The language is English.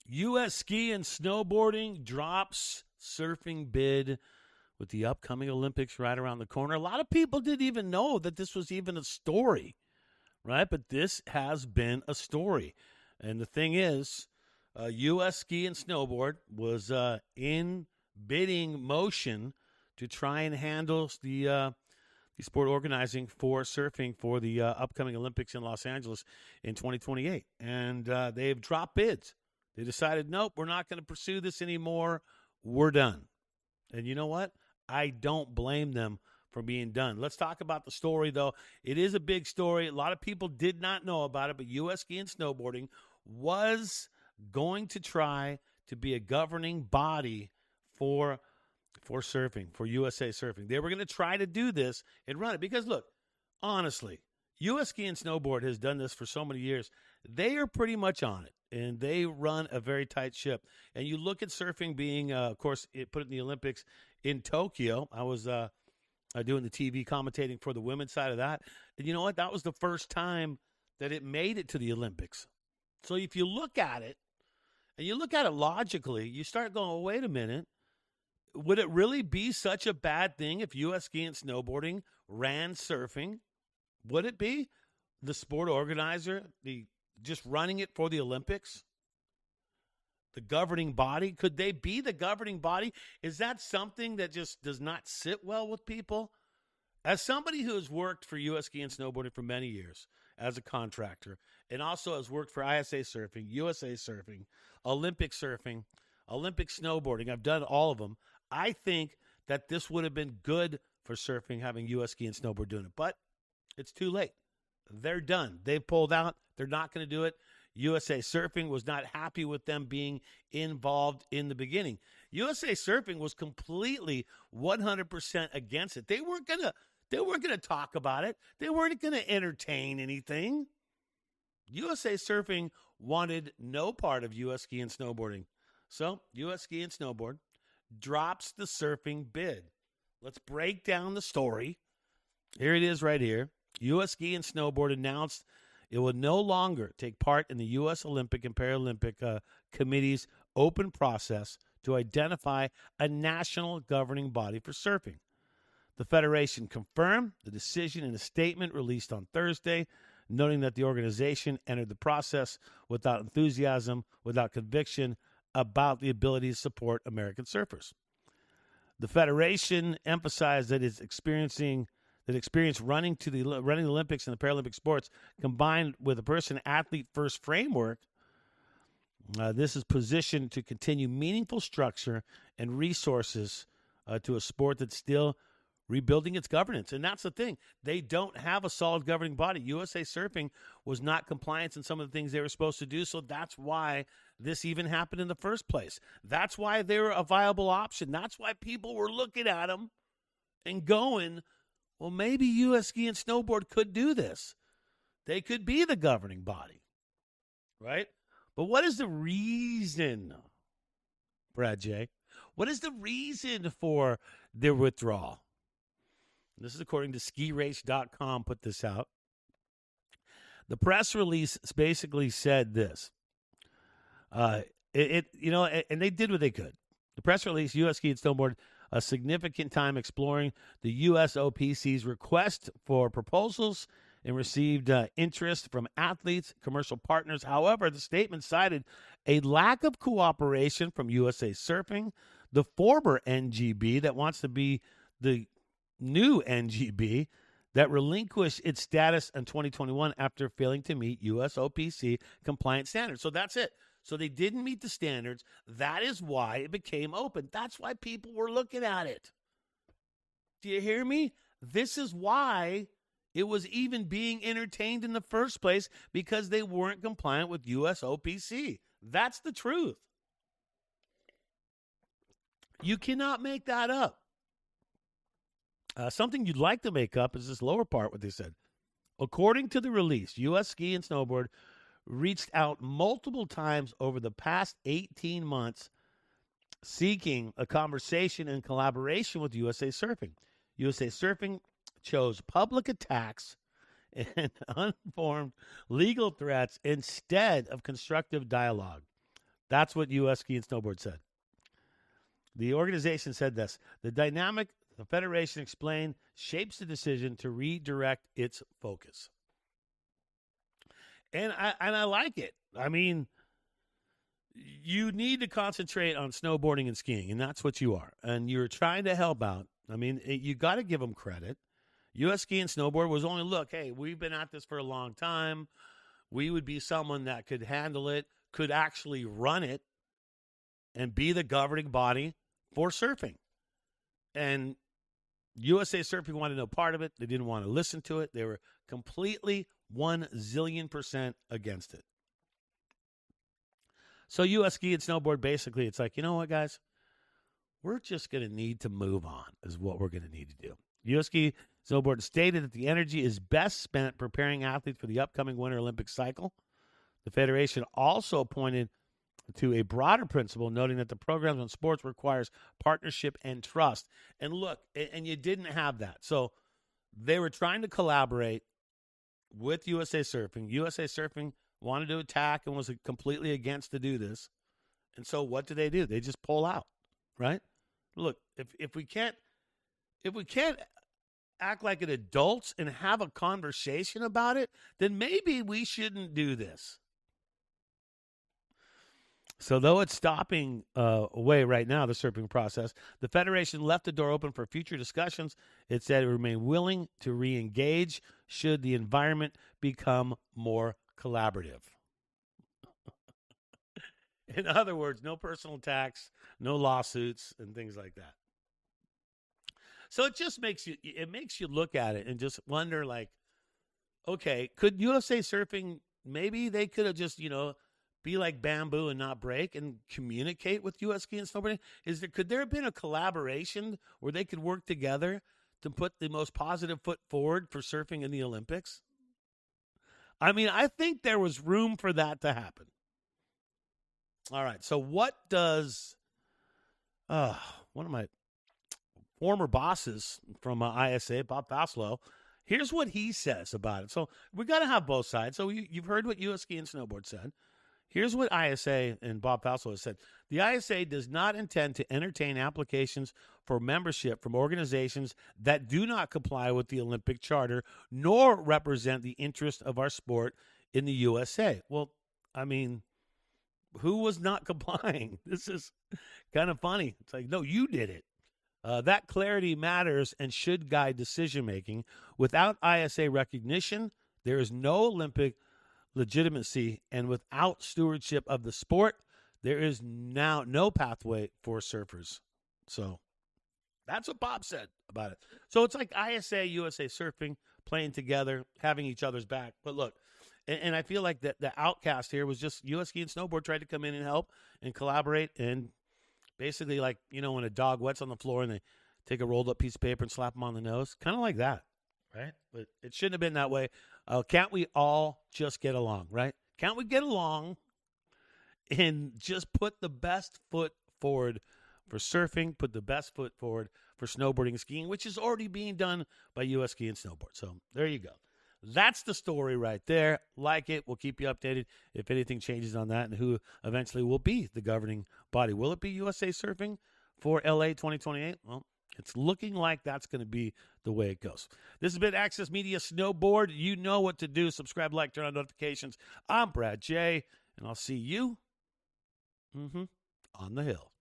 U.S. Ski and Snowboarding drops surfing bid with the upcoming Olympics right around the corner. A lot of people didn't even know that this was even a story, right? But this has been a story. And the thing is, U.S. Ski and Snowboard was in bidding motion to try and handle the sport organizing for surfing for the upcoming Olympics in Los Angeles in 2028. And they've dropped bids. They decided, nope, we're not going to pursue this anymore. We're done. And you know what? I don't blame them for being done. Let's talk about the story, though. It is a big story. A lot of people did not know about it, but U.S. Ski and Snowboarding was going to try to be a governing body for surfing, for USA Surfing. They were going to try to do this and run it because, look, honestly, U.S. Ski and Snowboard has done this for so many years. They are pretty much on it, and they run a very tight ship. And you look at surfing being, of course, put in the Olympics in Tokyo. I was doing the TV commentating for the women's side of that. And you know what? That was the first time that it made it to the Olympics. So if you look at it, and you look at it logically, you start going, well, wait a minute. Would it really be such a bad thing if U.S. Ski and Snowboarding ran surfing? Would it be the sport organizer, just running it for the Olympics? The governing body? Could they be the governing body? Is that something that just does not sit well with people? As somebody who has worked for U.S. Ski and Snowboarding for many years as a contractor, and also has worked for ISA Surfing, USA Surfing, Olympic Surfing, Olympic Snowboarding, I've done all of them. I think that this would have been good for surfing, having U.S. Ski and Snowboard doing it. But it's too late. They're done. They've pulled out. They're not going to do it. USA Surfing was not happy with them being involved in the beginning. USA Surfing was completely 100% against it. They weren't going to talk about it. They weren't going to entertain anything. USA Surfing wanted no part of U.S. Ski and Snowboarding. So U.S. Ski and Snowboard drops the surfing bid. Let's break down the story. Here it is right here. U.S. Ski and Snowboard announced it will no longer take part in the U.S. Olympic and Paralympic Committee's open process to identify a national governing body for surfing. The federation confirmed the decision in a statement released on Thursday, noting that the organization entered the process without enthusiasm, without conviction, about the ability to support American surfers. The federation emphasized that its experience running the Olympics and the Paralympic sports, combined with a person-athlete first framework, this is positioned to continue meaningful structure and resources to a sport that's still rebuilding its governance. And that's the thing. They don't have a solid governing body. USA Surfing was not compliant in some of the things they were supposed to do, so that's why this even happened in the first place. That's why they were a viable option. That's why people were looking at them and going, well, maybe U.S. Ski and Snowboard could do this. They could be the governing body, right? But what is the reason, Brad J? What is the reason for their withdrawal? This is according to skirace.com, put this out. The press release basically said this. And they did what they could. The press release, U.S. Ski and Snowboard, a significant time exploring the USOPC's request for proposals and received interest from athletes, commercial partners. However, the statement cited a lack of cooperation from USA Surfing, the former NGB that wants to be the new NGB that relinquished its status in 2021 after failing to meet USOPC compliant standards. So that's it. So they didn't meet the standards. That is why it became open. That's why people were looking at it. Do you hear me? This is why it was even being entertained in the first place, because they weren't compliant with USOPC. That's the truth. You cannot make that up. Something you'd like to make up is this lower part, what they said. According to the release, U.S. Ski and Snowboard reached out multiple times over the past 18 months seeking a conversation and collaboration with USA Surfing. USA Surfing chose public attacks and uninformed legal threats instead of constructive dialogue. That's what U.S. Ski and Snowboard said. The organization said this. The dynamic the Federation explained shapes the decision to redirect its focus. And I like it. I mean, you need to concentrate on snowboarding and skiing, and that's what you are. And you're trying to help out. I mean, you got to give them credit. U.S. Ski and Snowboard was only, look, hey, we've been at this for a long time. We would be someone that could handle it, could actually run it, and be the governing body for surfing. And USA Surfing wanted no part of it. They didn't want to listen to it. They were completely 1 zillion% against it. So U.S. Ski and Snowboard, basically, it's like, you know what, guys? We're just going to need to move on is what we're going to need to do. U.S. Ski Snowboard stated that the energy is best spent preparing athletes for the upcoming Winter Olympic cycle. The Federation also pointed to a broader principle, noting that the programs on sports requires partnership and trust. And look, and you didn't have that. So they were trying to collaborate with USA Surfing. USA Surfing wanted to attack and was completely against to do this. And so what do? They just pull out, right? Look, if we can't act like an adults and have a conversation about it, then maybe we shouldn't do this. So though it's stopping away right now, the surfing process, the Federation left the door open for future discussions. It said it remained willing to re-engage should the environment become more collaborative. In other words, no personal attacks, no lawsuits, and things like that. So it just makes you look at it and just wonder, like, okay, could USA Surfing, maybe they could have just, be like bamboo and not break and communicate with U.S. Ski and Snowboarding? Could there have been a collaboration where they could work together to put the most positive foot forward for surfing in the Olympics? I mean, I think there was room for that to happen. All right, so what does one of my former bosses from ISA, Bob Faslow, here's what he says about it. So we got to have both sides. So you've heard what U.S. Ski and Snowboard said. Here's what ISA and Bob Faslow has said. The ISA does not intend to entertain applications for membership from organizations that do not comply with the Olympic Charter nor represent the interest of our sport in the USA. Well, I mean, who was not complying? This is kind of funny. It's like, no, you did it. That clarity matters and should guide decision-making. Without ISA recognition, there is no Olympic legitimacy, and without stewardship of the sport, there is now no pathway for surfers. So that's what Bob said about it. So it's like ISA, USA Surfing playing together, having each other's back. But look, and I feel like the outcast here was just US Ski and Snowboard tried to come in and help and collaborate, and basically like, when a dog wets on the floor and they take a rolled up piece of paper and slap them on the nose, kind of like that, right? But it shouldn't have been that way. Can't we all just get along, right? Can't we get along and just put the best foot forward for surfing, put the best foot forward for snowboarding and skiing, which is already being done by US Ski and Snowboard. So there you go. That's the story right there. Like it. We'll keep you updated if anything changes on that and who eventually will be the governing body. Will it be USA Surfing for LA 2028? Well, it's looking like that's going to be the way it goes. This has been Access Media Snowboard. You know what to do. Subscribe, like, turn on notifications. I'm Brad J., and I'll see you on the hill.